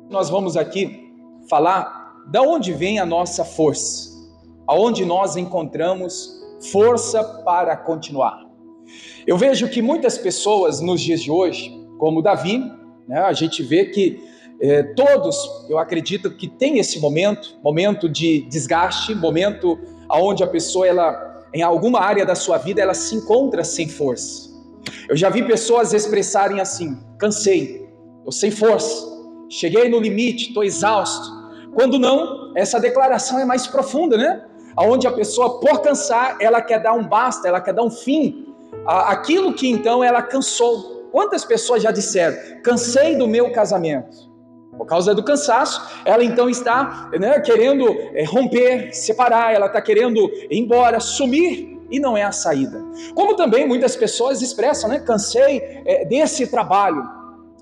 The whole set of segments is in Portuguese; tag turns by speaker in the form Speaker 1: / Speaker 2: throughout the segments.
Speaker 1: Nós vamos aqui falar de onde vem a nossa força, aonde nós encontramos força para continuar. Eu vejo que muitas pessoas nos dias de hoje, como Davi, a gente vê que todos, eu acredito que tem esse momento de desgaste, momento onde a pessoa, em alguma área da sua vida, ela se encontra sem força. Eu já vi pessoas expressarem assim: cansei, eu sem força, cheguei no limite, estou exausto. Quando não, essa declaração é mais profunda, onde a pessoa, por cansar, ela quer dar um basta, ela quer dar um fim àquilo que então ela cansou. Quantas pessoas já disseram: cansei do meu casamento? Por causa do cansaço, ela então está querendo romper, separar, ela está querendo ir embora, sumir, e não é a saída. Como também muitas pessoas expressam, cansei desse trabalho,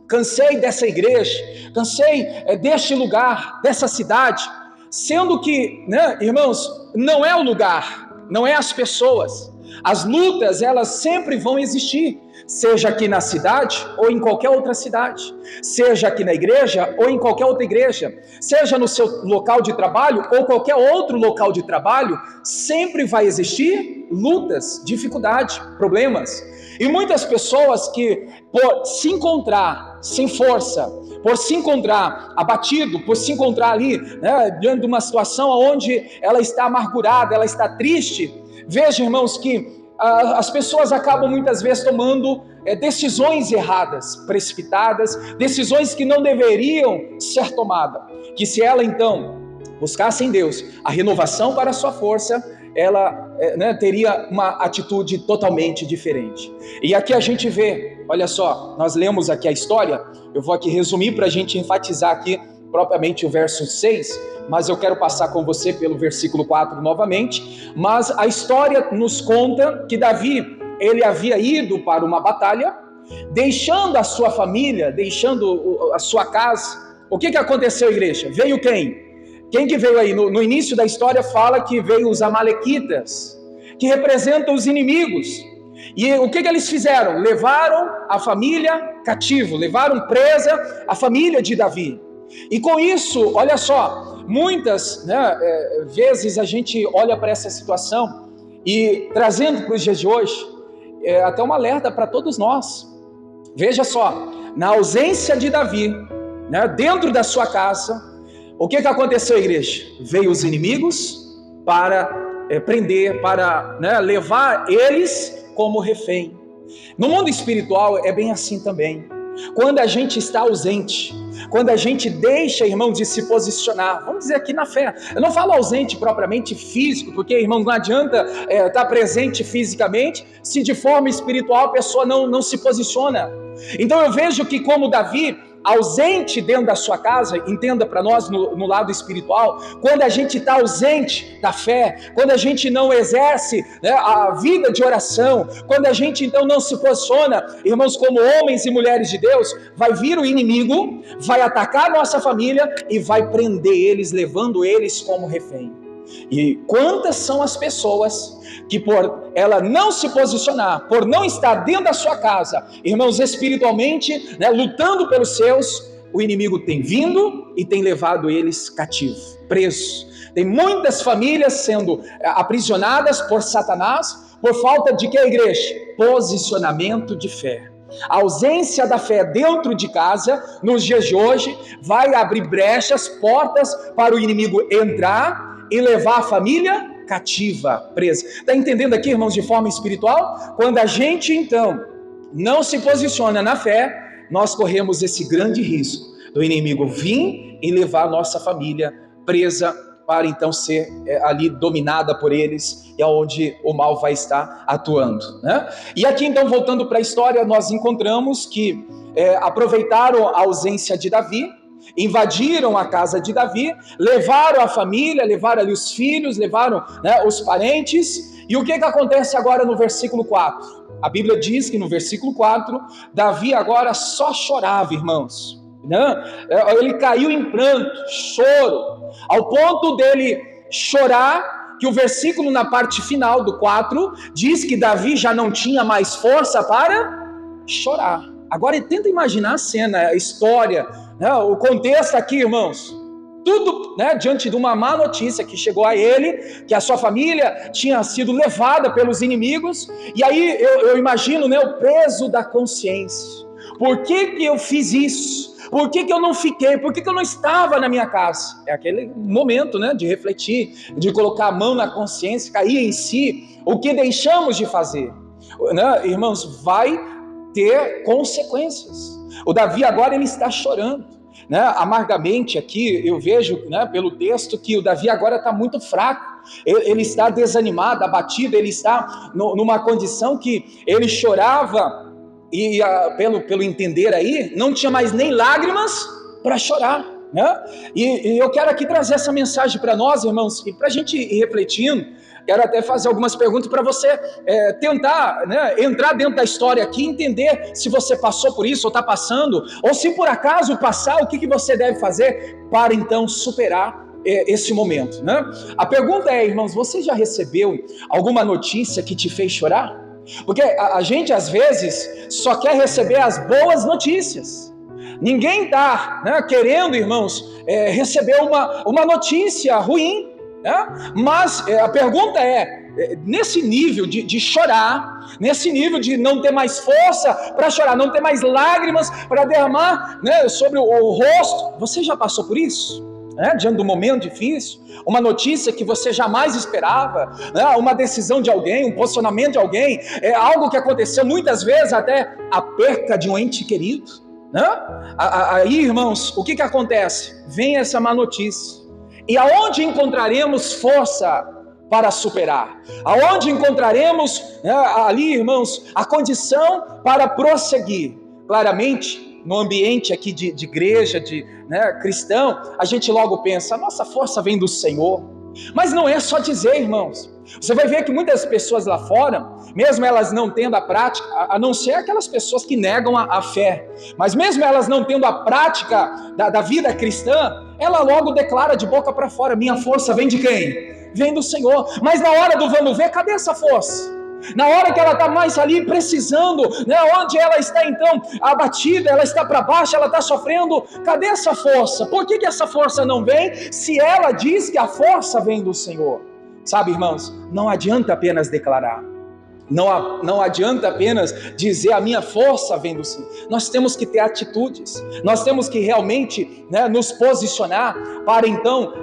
Speaker 1: cansei dessa igreja, cansei deste lugar, dessa cidade, sendo que, irmãos, não é o lugar, não é as pessoas. As lutas, elas sempre vão existir, seja aqui na cidade ou em qualquer outra cidade, seja aqui na igreja ou em qualquer outra igreja, seja no seu local de trabalho ou qualquer outro local de trabalho, sempre vai existir lutas, dificuldade, problemas. E muitas pessoas que, por se encontrar sem força, por se encontrar abatido, por se encontrar ali, diante de uma situação onde ela está amargurada, ela está triste, veja, irmãos, que as pessoas acabam muitas vezes tomando decisões erradas, precipitadas, decisões que não deveriam ser tomadas, que se ela então buscasse em Deus a renovação para a sua força, ela teria uma atitude totalmente diferente. E aqui a gente vê, olha só, nós lemos aqui a história, eu vou aqui resumir para a gente enfatizar aqui propriamente o verso 6, mas eu quero passar com você pelo versículo 4 novamente. Mas a história nos conta que Davi, ele havia ido para uma batalha, deixando a sua família, deixando a sua casa. O que aconteceu, igreja? Veio quem? Quem que veio aí? No início da história fala que veio os amalequitas, que representam os inimigos. E o que eles fizeram? Levaram a família cativo, levaram presa a família de Davi. E com isso, olha só, muitas vezes a gente olha para essa situação e trazendo para os dias de hoje, até uma alerta para todos nós. Veja só, na ausência de Davi, dentro da sua casa, o que aconteceu, igreja? Veio os inimigos para prender, para levar eles como refém. No mundo espiritual é bem assim também. Quando a gente está ausente, quando a gente deixa, irmão, de se posicionar, vamos dizer aqui na fé, eu não falo ausente propriamente físico, porque, irmão, não adianta estar presente fisicamente, se de forma espiritual a pessoa não se posiciona. Então eu vejo que, como Davi, ausente dentro da sua casa, entenda para nós no lado espiritual, quando a gente está ausente da fé, quando a gente não exerce a vida de oração, quando a gente então não se posiciona, irmãos, como homens e mulheres de Deus, vai vir o inimigo, vai atacar a nossa família e vai prender eles, levando eles como refém. E quantas são as pessoas que, por ela não se posicionar, por não estar dentro da sua casa, irmãos, espiritualmente, lutando pelos seus, o inimigo tem vindo e tem levado eles cativos, presos. Tem muitas famílias sendo aprisionadas por Satanás, por falta de que, igreja? Posicionamento de fé. A ausência da fé dentro de casa, nos dias de hoje, vai abrir brechas, portas para o inimigo entrar e levar a família cativa, presa. Está entendendo aqui, irmãos, de forma espiritual? Quando a gente, então, não se posiciona na fé, nós corremos esse grande risco do inimigo vir e levar a nossa família presa para, então, ser ali dominada por eles, e aonde o mal vai estar atuando. E aqui, então, voltando para a história, nós encontramos que aproveitaram a ausência de Davi, invadiram a casa de Davi, levaram a família, levaram ali os filhos, levaram os parentes. E o que acontece agora no versículo 4? A Bíblia diz que no versículo 4, Davi agora só chorava, irmãos. Ele caiu em pranto, choro, ao ponto dele chorar, que o versículo na parte final do 4 diz que Davi já não tinha mais força para chorar. Agora tenta imaginar a cena, a história, né, o contexto aqui, irmãos, tudo, né, diante de uma má notícia que chegou a ele, que a sua família tinha sido levada pelos inimigos, e aí eu imagino, né, o peso da consciência. Por que eu fiz isso? Por que eu não fiquei? Por que eu não estava na minha casa? É aquele momento, né, de refletir, de colocar a mão na consciência, cair em si, o que deixamos de fazer, né, irmãos, vai ter consequências. O Davi agora ele está chorando, né, amargamente aqui. Eu vejo, né, pelo texto que o Davi agora está muito fraco, ele está desanimado, abatido, ele está numa condição que ele chorava e pelo entender aí, não tinha mais nem lágrimas para chorar, né? E eu quero aqui trazer essa mensagem para nós, irmãos, e para a gente ir refletindo. Quero até fazer algumas perguntas para você tentar, né, entrar dentro da história aqui, entender se você passou por isso ou está passando, ou se por acaso passar, o que você deve fazer para então superar esse momento, né? A pergunta é, irmãos, você já recebeu alguma notícia que te fez chorar? Porque a gente às vezes só quer receber as boas notícias. Ninguém está, né, querendo, irmãos, receber uma notícia ruim, né? Mas a pergunta nesse nível de chorar, nesse nível de não ter mais força para chorar, não ter mais lágrimas para derramar, né, sobre o rosto, você já passou por isso? Diante do momento difícil, uma notícia que você jamais esperava, né, uma decisão de alguém, um posicionamento de alguém, algo que aconteceu muitas vezes, até a perca de um ente querido, né? Aí, irmãos, o que acontece? Vem essa má notícia, e aonde encontraremos força para superar? Aonde encontraremos, né, ali, irmãos, a condição para prosseguir? Claramente, no ambiente aqui de igreja, né, cristão, a gente logo pensa, a nossa força vem do Senhor. Mas não é só dizer, irmãos. Você vai ver que muitas pessoas lá fora, mesmo elas não tendo a prática, a não ser aquelas pessoas que negam a fé, mas mesmo elas não tendo a prática da vida cristã, ela logo declara de boca para fora, minha força vem de quem? Vem do Senhor. Mas na hora do vamos ver, cadê essa força? Na hora que ela está mais ali precisando, né, onde ela está então abatida, ela está para baixo, ela está sofrendo, cadê essa força? Por que essa força não vem, se ela diz que a força vem do Senhor? Sabe, irmãos, não adianta apenas declarar, não adianta apenas dizer a minha força vem do Senhor. Nós temos que ter atitudes, nós temos que realmente, né, nos posicionar para então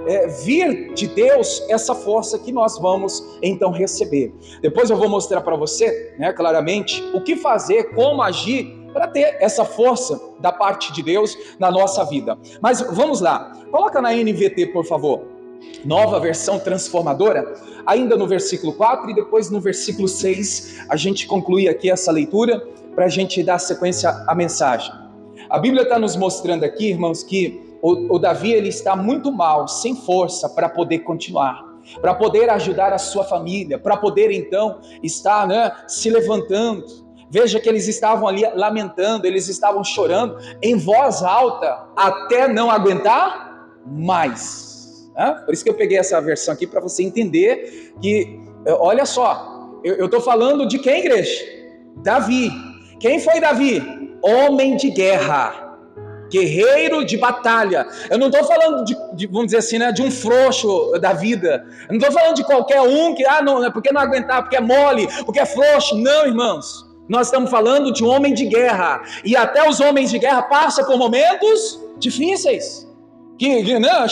Speaker 1: vir de Deus essa força que nós vamos então receber. Depois eu vou mostrar para você, né, claramente o que fazer, como agir para ter essa força da parte de Deus na nossa vida. Mas vamos lá, coloca na NVT, por favor. Nova versão transformadora, ainda no versículo 4 e depois no versículo 6, a gente conclui aqui essa leitura para a gente dar sequência à mensagem. A Bíblia está nos mostrando aqui, irmãos, que o Davi ele está muito mal, sem força para poder continuar, para poder ajudar a sua família, para poder então estar, né, se levantando. Veja que eles estavam ali lamentando, eles estavam chorando em voz alta, até não aguentar mais. Por isso que eu peguei essa versão aqui para você entender que, olha só, eu estou falando de quem, igreja? Davi. Quem foi Davi? Homem de guerra, guerreiro de batalha. Eu não estou falando vamos dizer assim, né, de um frouxo da vida. Eu não estou falando de qualquer um que, não, é porque não aguentar, porque é mole, porque é frouxo. Não, irmãos. Nós estamos falando de um homem de guerra. E até os homens de guerra passam por momentos difíceis. Né,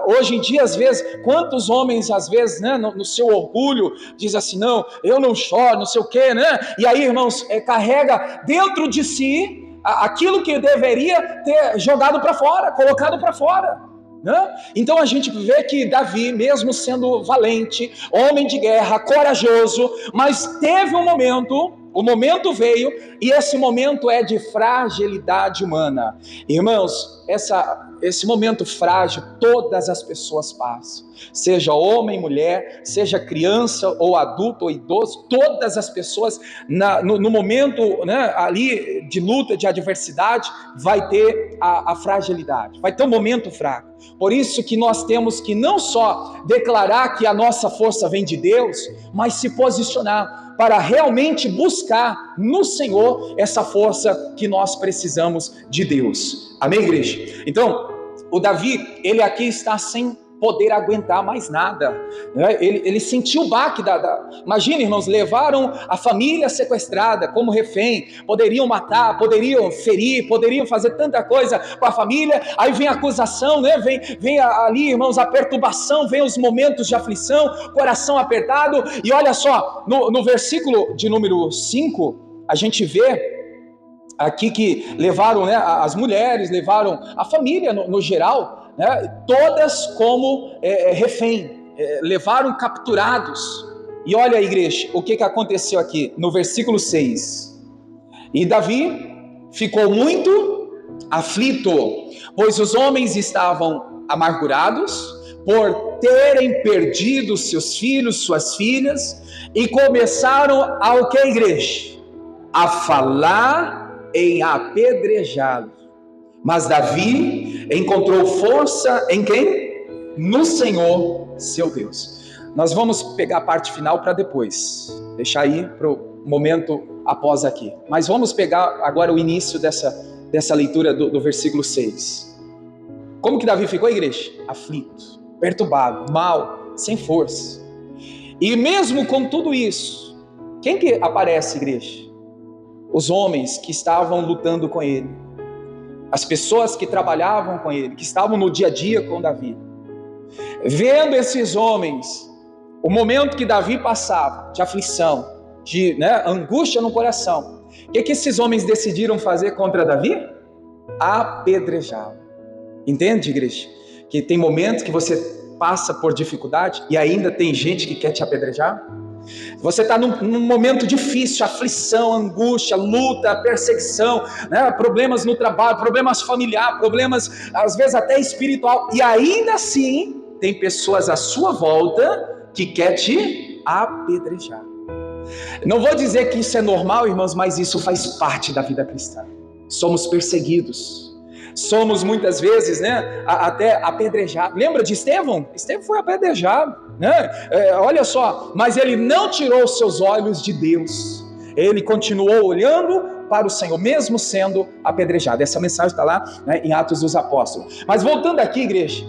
Speaker 1: hoje em dia, às vezes, quantos homens, às vezes, né, no seu orgulho, diz assim, não, eu não choro, não sei o quê, né? E aí, irmãos, carrega dentro de si aquilo que deveria ter jogado para fora, colocado para fora, né? Então a gente vê que Davi, mesmo sendo valente, homem de guerra, corajoso, mas teve um momento, o momento veio, e esse momento é de fragilidade humana. Irmãos, esse momento frágil, todas as pessoas passam, seja homem, mulher, seja criança ou adulto ou idoso, todas as pessoas no momento, né, ali de luta, de adversidade, vai ter a fragilidade, vai ter um momento fraco. Por isso que nós temos que não só declarar que a nossa força vem de Deus, mas se posicionar para realmente buscar no Senhor essa força que nós precisamos de Deus. Amém, igreja? igreja? Então, o Davi, ele aqui está sem poder aguentar mais nada, né? Ele sentiu o baque imagina, irmãos, levaram a família sequestrada como refém, poderiam matar, poderiam ferir, poderiam fazer tanta coisa com a família, aí vem a acusação, né? Vem ali, irmãos, a perturbação, vem os momentos de aflição, coração apertado, e olha só, no versículo de número 5, a gente vê aqui que levaram, né, as mulheres, levaram a família no geral, né, todas como refém, levaram capturados. E olha a igreja, o que aconteceu aqui no versículo 6. E Davi ficou muito aflito, pois os homens estavam amargurados por terem perdido seus filhos, suas filhas, e começaram a o que, igreja? A falar em apedrejá-lo. Mas Davi encontrou força em quem? No Senhor, seu Deus. Nós vamos pegar a parte final para depois, deixar aí para o momento após aqui. Mas vamos pegar agora o início dessa leitura do versículo 6. Como que Davi ficou, igreja? Aflito, perturbado, mal, sem força. E mesmo com tudo isso, quem que aparece, igreja? Os homens que estavam lutando com ele, as pessoas que trabalhavam com ele, que estavam no dia a dia com Davi. Vendo esses homens, o momento que Davi passava, de aflição, de, né, angústia no coração, o que esses homens decidiram fazer contra Davi? Apedrejá-lo. Entende, igreja? Que tem momentos que você passa por dificuldade e ainda tem gente que quer te apedrejar. Você está num momento difícil, aflição, angústia, luta, perseguição, né? Problemas no trabalho, problemas familiares, problemas às vezes até espiritual, e ainda assim tem pessoas à sua volta que quer te apedrejar. Não vou dizer que isso é normal, irmãos, mas isso faz parte da vida cristã. Somos perseguidos. Somos muitas vezes, né, até apedrejados. Lembra de Estevão? Estevão foi apedrejado, né? Olha só, mas ele não tirou os seus olhos de Deus. Ele continuou olhando para o Senhor, mesmo sendo apedrejado. Essa mensagem está lá, né, em Atos dos Apóstolos. Mas voltando aqui, igreja,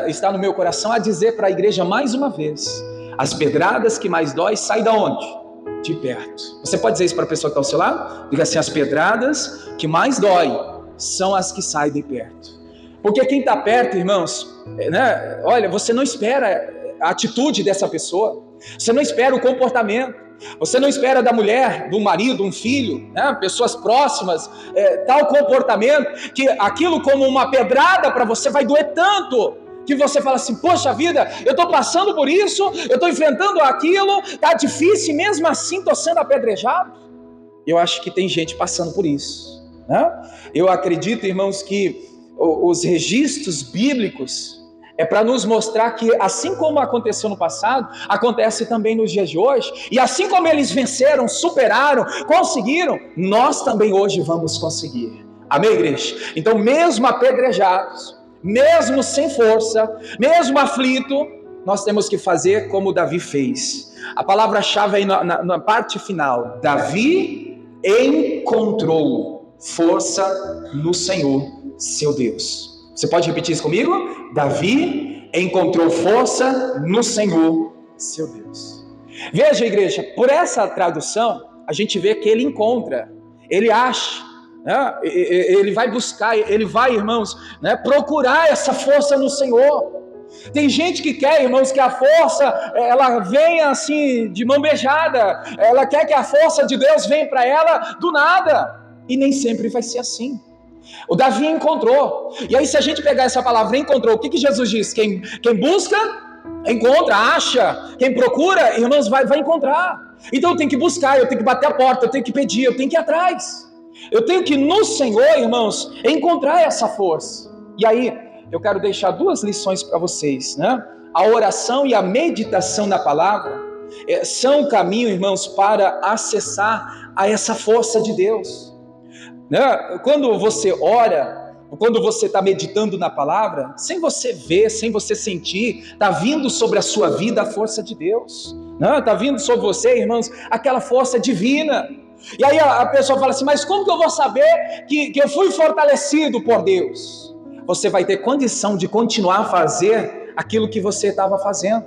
Speaker 1: está no meu coração a dizer para a igreja mais uma vez: as pedradas que mais dói saem da onde? De perto. Você pode dizer isso para a pessoa que está ao seu lado? Diga assim: as pedradas que mais dói são as que saem de perto. Porque quem está perto, irmãos, né, olha, você não espera a atitude dessa pessoa, você não espera o comportamento, você não espera da mulher, do marido, um filho, né, pessoas próximas, tal comportamento, que aquilo como uma pedrada para você vai doer tanto, que você fala assim: poxa vida, eu estou passando por isso, eu estou enfrentando aquilo, está difícil e mesmo assim estou sendo apedrejado. Eu acho que tem gente passando por isso. Eu acredito, irmãos, que os registros bíblicos é para nos mostrar que assim como aconteceu no passado, acontece também nos dias de hoje, e assim como eles venceram, superaram, conseguiram, nós também hoje vamos conseguir. Amém, igreja? Então, mesmo apedrejados, mesmo sem força, mesmo aflito, nós temos que fazer como Davi fez. A palavra-chave aí na parte final: Davi encontrou força no Senhor, seu Deus. Você pode repetir isso comigo? Davi encontrou força no Senhor, seu Deus. Veja, igreja, por essa tradução, a gente vê que ele encontra, ele acha, né? Ele vai buscar, ele vai, irmãos, né, procurar essa força no Senhor. Tem gente que quer, irmãos, que a força ela venha assim de mão beijada, ela quer que a força de Deus venha para ela do nada. E nem sempre vai ser assim. O Davi encontrou. E aí, se a gente pegar essa palavra encontrou, o que Jesus diz? Quem busca, encontra, acha. Quem procura, irmãos, vai encontrar. Então eu tenho que buscar, eu tenho que bater a porta, eu tenho que pedir, eu tenho que ir atrás. Eu tenho que no Senhor, irmãos, encontrar essa força. E aí, eu quero deixar duas lições para vocês, né? A oração e a meditação na palavra são o caminho, irmãos, para acessar a essa força de Deus. Quando você ora, quando você está meditando na palavra, sem você ver, sem você sentir, está vindo sobre a sua vida a força de Deus, está vindo sobre você, irmãos, aquela força divina. E aí a pessoa fala assim, mas como que eu vou saber que eu fui fortalecido por Deus? Você vai ter condição de continuar a fazer aquilo que você estava fazendo.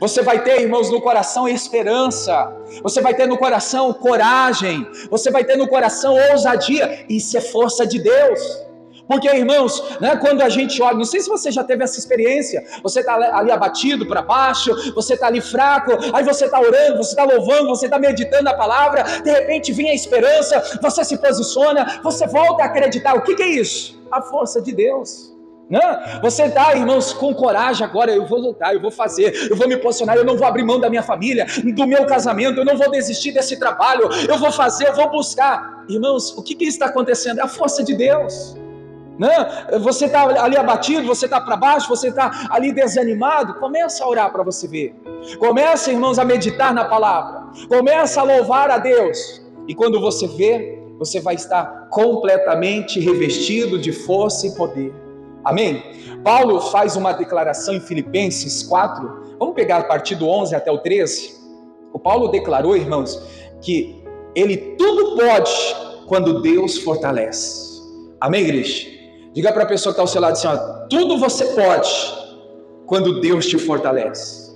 Speaker 1: Você vai ter, irmãos, no coração esperança. Você vai ter no coração coragem. Você vai ter no coração ousadia. Isso é força de Deus. Porque, irmãos, né, quando a gente olha, não sei se você já teve essa experiência, você está ali abatido para baixo, você está ali fraco, aí você está orando, você está louvando, você está meditando a palavra, de repente vem a esperança, você se posiciona, você volta a acreditar. O que é isso? A força de Deus. Né? Você está, irmãos, com coragem agora, eu vou lutar, eu vou fazer, eu vou me posicionar, eu não vou abrir mão da minha família, do meu casamento, eu não vou desistir desse trabalho, eu vou fazer, eu vou buscar. Irmãos, o que está acontecendo? É a força de Deus. Não, você está ali abatido, você está para baixo, você está ali desanimado, começa a orar para você ver, começa, irmãos, a meditar na palavra, começa a louvar a Deus, e quando você vê, você vai estar completamente revestido de força e poder. Amém? Paulo faz uma declaração em Filipenses 4, vamos pegar a partir do 11 até o 13, o Paulo declarou, irmãos, que ele tudo pode quando Deus fortalece. Amém, igreja? Diga para a pessoa que está ao seu lado assim, ó, tudo você pode quando Deus te fortalece.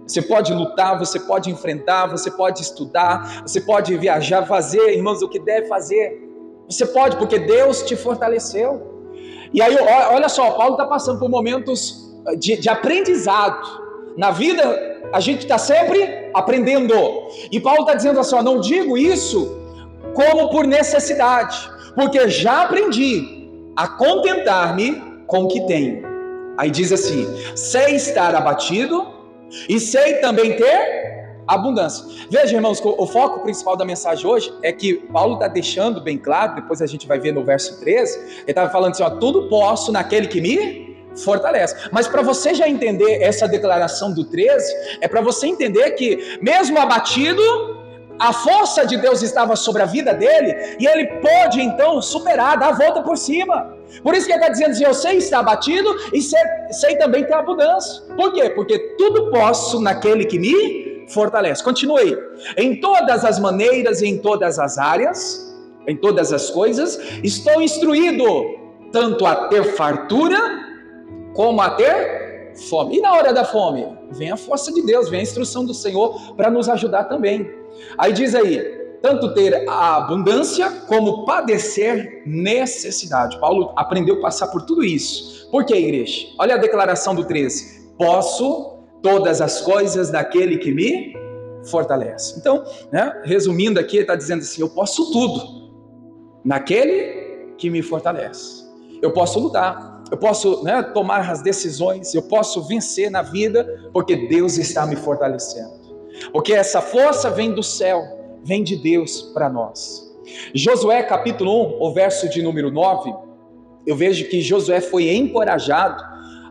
Speaker 1: Você pode lutar, você pode enfrentar, você pode estudar, você pode viajar, fazer, irmãos, o que deve fazer. Você pode, porque Deus te fortaleceu. E aí, olha só, Paulo está passando por momentos de aprendizado. Na vida, a gente está sempre aprendendo. E Paulo está dizendo assim, ó, não digo isso como por necessidade, porque já aprendi a contentar-me com o que tenho. Aí diz assim, sei estar abatido e sei também ter abundância. Veja, irmãos, o foco principal da mensagem hoje é que Paulo está deixando bem claro, depois a gente vai ver no verso 13, ele estava falando assim, ó, tudo posso naquele que me fortalece. Mas para você já entender essa declaração do 13, é para você entender que mesmo abatido, a força de Deus estava sobre a vida dele, e ele pôde então superar, dar a volta por cima. Por isso que ele está dizendo assim, eu sei estar abatido e sei também ter abundância. Por quê? Porque tudo posso naquele que me fortalece. Continue. Em todas as maneiras e em todas as áreas, em todas as coisas, estou instruído tanto a ter fartura como a ter fome. E na hora da fome, vem a força de Deus, vem a instrução do Senhor para nos ajudar também. Aí diz aí, tanto ter a abundância como padecer necessidade. Paulo aprendeu a passar por tudo isso. Por que, igreja? Olha a declaração do 13. Posso todas as coisas daquele que me fortalece. Então, né, resumindo aqui, ele está dizendo assim, eu posso tudo naquele que me fortalece. Eu posso lutar, eu posso, né, tomar as decisões, eu posso vencer na vida, porque Deus está me fortalecendo. Porque essa força vem do céu, vem de Deus para nós. Josué capítulo 1, o verso de número 9, eu vejo que Josué foi encorajado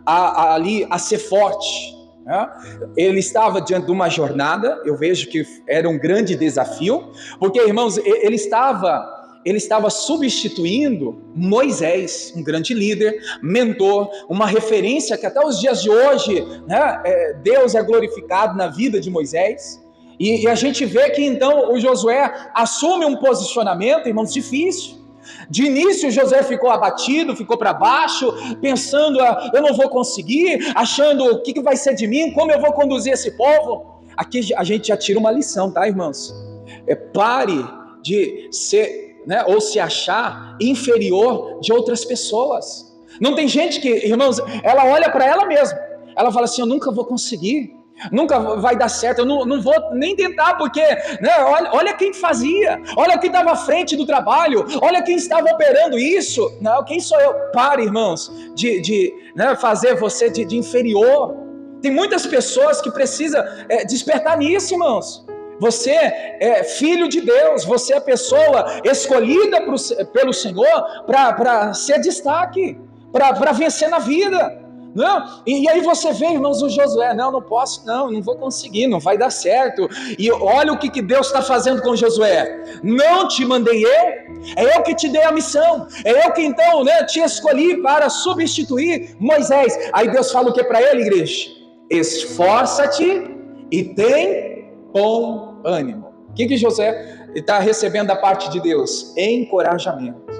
Speaker 1: a ser forte, né? Ele estava diante de uma jornada, eu vejo que era um grande desafio, porque, irmãos, ele estava substituindo Moisés, um grande líder, mentor, uma referência que até os dias de hoje, né, Deus é glorificado na vida de Moisés, e a gente vê que então o Josué assume um posicionamento, irmãos, difícil. De início Josué ficou abatido, ficou para baixo, pensando, eu não vou conseguir, achando o que vai ser de mim, como eu vou conduzir esse povo. Aqui a gente já tira uma lição, tá, irmãos? Pare de ser, né, ou se achar inferior de outras pessoas. Não tem gente que, irmãos, ela olha para ela mesma, ela fala assim, eu nunca vou conseguir, nunca vai dar certo, eu não vou nem tentar, porque, né, olha quem fazia, olha quem estava à frente do trabalho, olha quem estava operando isso. Não, quem sou eu? Pare, irmãos, de né, fazer você de inferior. Tem muitas pessoas que precisam despertar nisso, irmãos. Você é filho de Deus, você é pessoa escolhida pelo Senhor para ser destaque, para vencer na vida. Não? E aí você vê, irmãos, o Josué, não posso, não vou conseguir, não vai dar certo. E olha o que Deus está fazendo com Josué. Não te mandei é eu que te dei a missão, é eu que então, né, te escolhi para substituir Moisés. Aí Deus fala o que para ele, igreja? Esforça-te e tem bom ânimo. O que Josué Ele está recebendo da parte de Deus encorajamento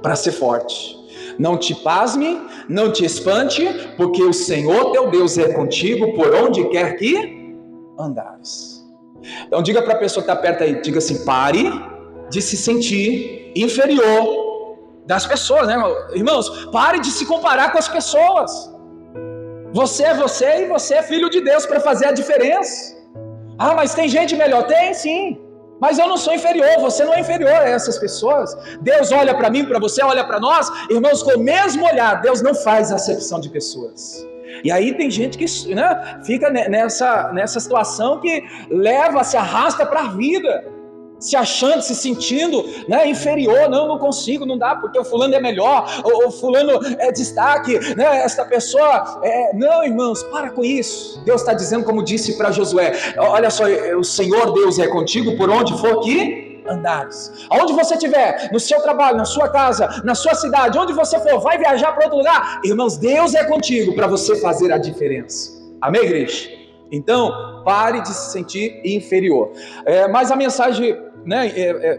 Speaker 1: para ser forte. Não te pasme, não te espante, porque o Senhor teu Deus é contigo por onde quer que andares. Então diga para a pessoa que está perto aí, diga assim: pare de se sentir inferior das pessoas, né, irmãos? Pare de se comparar com as pessoas. Você é você e você é filho de Deus para fazer a diferença. Ah, mas tem gente melhor. Tem sim, mas eu não sou inferior, você não é inferior a essas pessoas. Deus olha para mim, para você, olha para nós, irmãos, com o mesmo olhar. Deus não faz acepção de pessoas. E aí tem gente que, né, fica nessa situação que se arrasta para a vida, se achando, se sentindo, né, inferior. Não consigo, não dá, porque o fulano é melhor, o fulano é destaque, né, essa pessoa não, irmãos, para com isso. Deus está dizendo, como disse para Josué: olha só, o Senhor Deus é contigo por onde for que andares. Aonde você estiver, no seu trabalho, na sua casa, na sua cidade, onde você for, vai viajar para outro lugar, irmãos, Deus é contigo para você fazer a diferença. Amém, igreja? Então, pare de se sentir inferior. Mas a mensagem, né,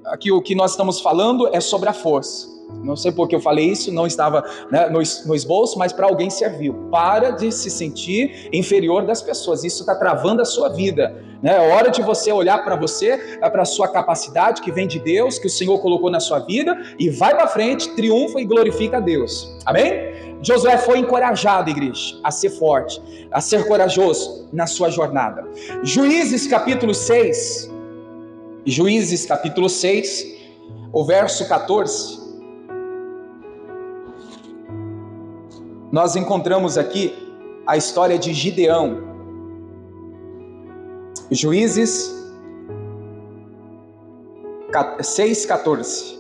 Speaker 1: aqui o que nós estamos falando é sobre a força. Não sei por que eu falei isso, não estava, né, no esboço, mas para alguém serviu. Para de se sentir inferior das pessoas, isso está travando a sua vida, né? É hora de você olhar para você, para a sua capacidade que vem de Deus, que o Senhor colocou na sua vida, e vai para frente, triunfa e glorifica a Deus. Amém? Josué foi encorajado, igreja, a ser forte, a ser corajoso na sua jornada. Juízes capítulo 6, o verso 14, nós encontramos aqui a história de Gideão. Juízes 6,14.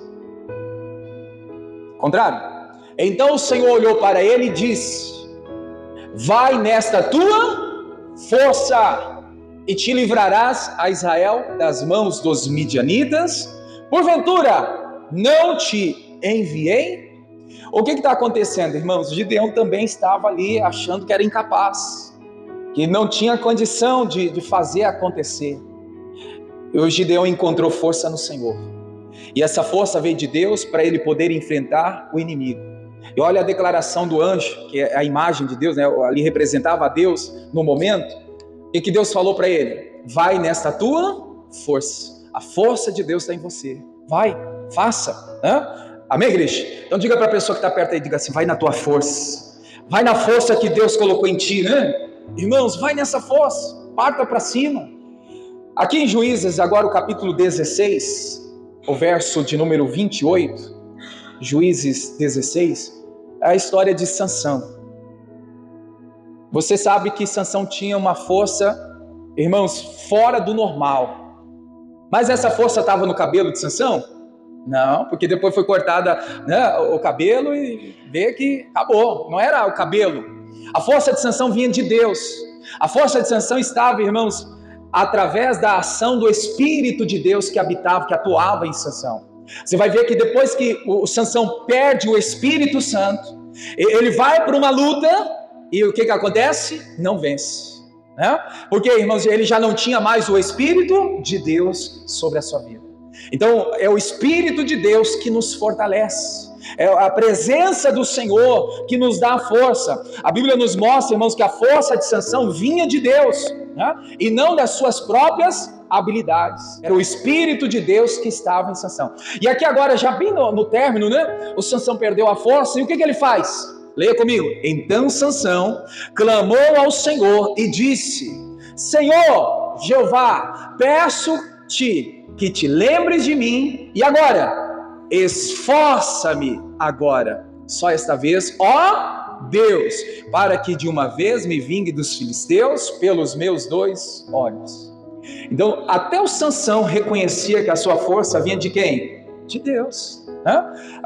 Speaker 1: Contrário? Então o Senhor olhou para ele e disse: vai nesta tua força, e te livrarás a Israel das mãos dos midianitas. Porventura não te enviei? O que está acontecendo, irmãos? Gideão também estava ali achando que era incapaz, que não tinha condição de fazer acontecer. E o Gideão encontrou força no Senhor, e essa força veio de Deus para ele poder enfrentar o inimigo. E olha a declaração do anjo, que é a imagem de Deus, né? Ali representava a Deus no momento. E que Deus falou para ele: vai nesta tua força, a força de Deus está em você, vai, faça, né? Amém, igreja? Então diga para a pessoa que está perto aí, diga assim: vai na tua força, vai na força que Deus colocou em ti, né? Irmãos, vai nessa força, parta para cima. Aqui em Juízes, agora o capítulo 16, o verso de número 28, Juízes 16, é a história de Sansão. Você sabe que Sansão tinha uma força, irmãos, fora do normal. Mas essa força estava no cabelo de Sansão? Não, porque depois foi cortada, né, o cabelo e vê que acabou. Não era o cabelo. A força de Sansão vinha de Deus. A força de Sansão estava, irmãos, através da ação do Espírito de Deus que habitava, que atuava em Sansão. Você vai ver que depois que o Sansão perde o Espírito Santo, ele vai para uma luta e o que acontece? Não vence, né? Porque, irmãos, ele já não tinha mais o Espírito de Deus sobre a sua vida. Então é o Espírito de Deus que nos fortalece, é a presença do Senhor que nos dá força. A Bíblia nos mostra, irmãos, que a força de Sansão vinha de Deus, né? E não das suas próprias habilidades. Era o Espírito de Deus que estava em Sansão. E aqui agora, já bem no término, né? O Sansão perdeu a força, e o que ele faz? Leia comigo. Então Sansão clamou ao Senhor e disse: Senhor Jeová, peço-te que te lembres de mim, e agora, esforça-me agora, só esta vez, ó Deus, para que de uma vez me vingue dos filisteus pelos meus 2 olhos. Então, até o Sansão reconhecia que a sua força vinha de quem? De Deus.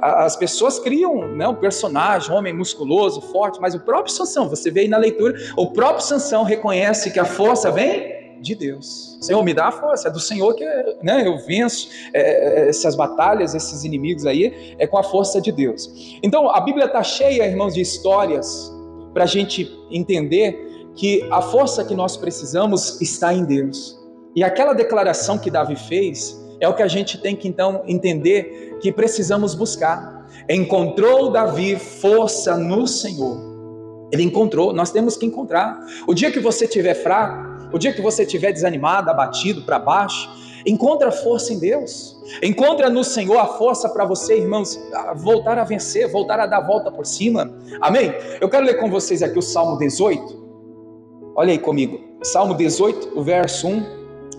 Speaker 1: As pessoas criam, né, um personagem, um homem musculoso, forte, mas o próprio Sansão, você vê aí na leitura, o próprio Sansão reconhece que a força vem de Deus. Senhor, me dá a força, é do Senhor que, né, eu venço essas batalhas, esses inimigos aí, é com a força de Deus. Então a Bíblia está cheia, irmãos, de histórias para a gente entender que a força que nós precisamos está em Deus. E aquela declaração que Davi fez é o que a gente tem que então entender que precisamos buscar. Encontrou Davi força no Senhor. Ele encontrou, nós temos que encontrar. O dia que você estiver fraco, o dia que você estiver desanimado, abatido, para baixo, encontra força em Deus. Encontra no Senhor a força para você, irmãos, voltar a vencer, voltar a dar a volta por cima. Amém? Eu quero ler com vocês aqui o Salmo 18. Olha aí comigo. Salmo 18, o verso 1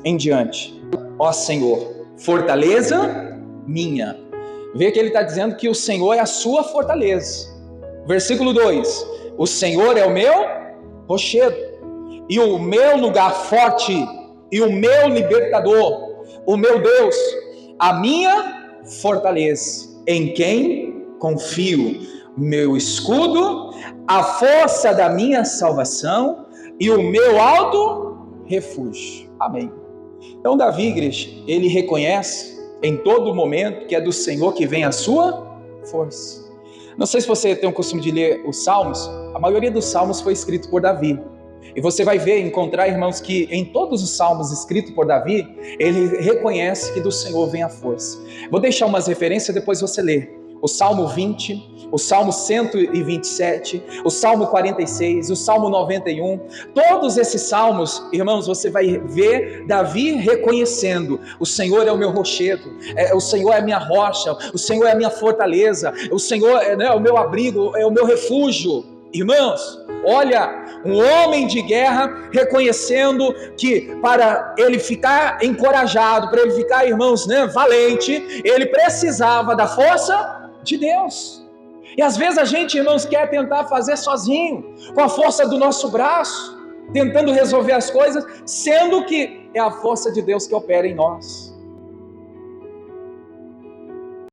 Speaker 1: em diante. Ó Senhor, fortaleza minha. Vê que ele está dizendo que o Senhor é a sua fortaleza. Versículo 2. O Senhor é o meu rochedo, e o meu lugar forte, e o meu libertador, o meu Deus, a minha fortaleza, em quem confio, meu escudo, a força da minha salvação, e o meu alto refúgio. Amém. Então Davi, igreja, ele reconhece em todo momento que é do Senhor que vem a sua força. Não sei se você tem o costume de ler os Salmos, a maioria dos Salmos foi escrito por Davi. E você vai ver, encontrar, irmãos, que em todos os Salmos escritos por Davi, ele reconhece que do Senhor vem a força. Vou deixar umas referências, depois você lê. O Salmo 20, o Salmo 127, o Salmo 46, o Salmo 91, todos esses salmos, irmãos, você vai ver Davi reconhecendo: o Senhor é o meu rochedo, o Senhor é a minha rocha, o Senhor é a minha fortaleza, o Senhor é o meu abrigo, é o meu refúgio. Irmãos, olha, um homem de guerra reconhecendo que para ele ficar encorajado, para ele ficar, irmãos, valente, ele precisava da força de Deus. E às vezes a gente, irmãos, quer tentar fazer sozinho, com a força do nosso braço, tentando resolver as coisas, sendo que é a força de Deus que opera em nós.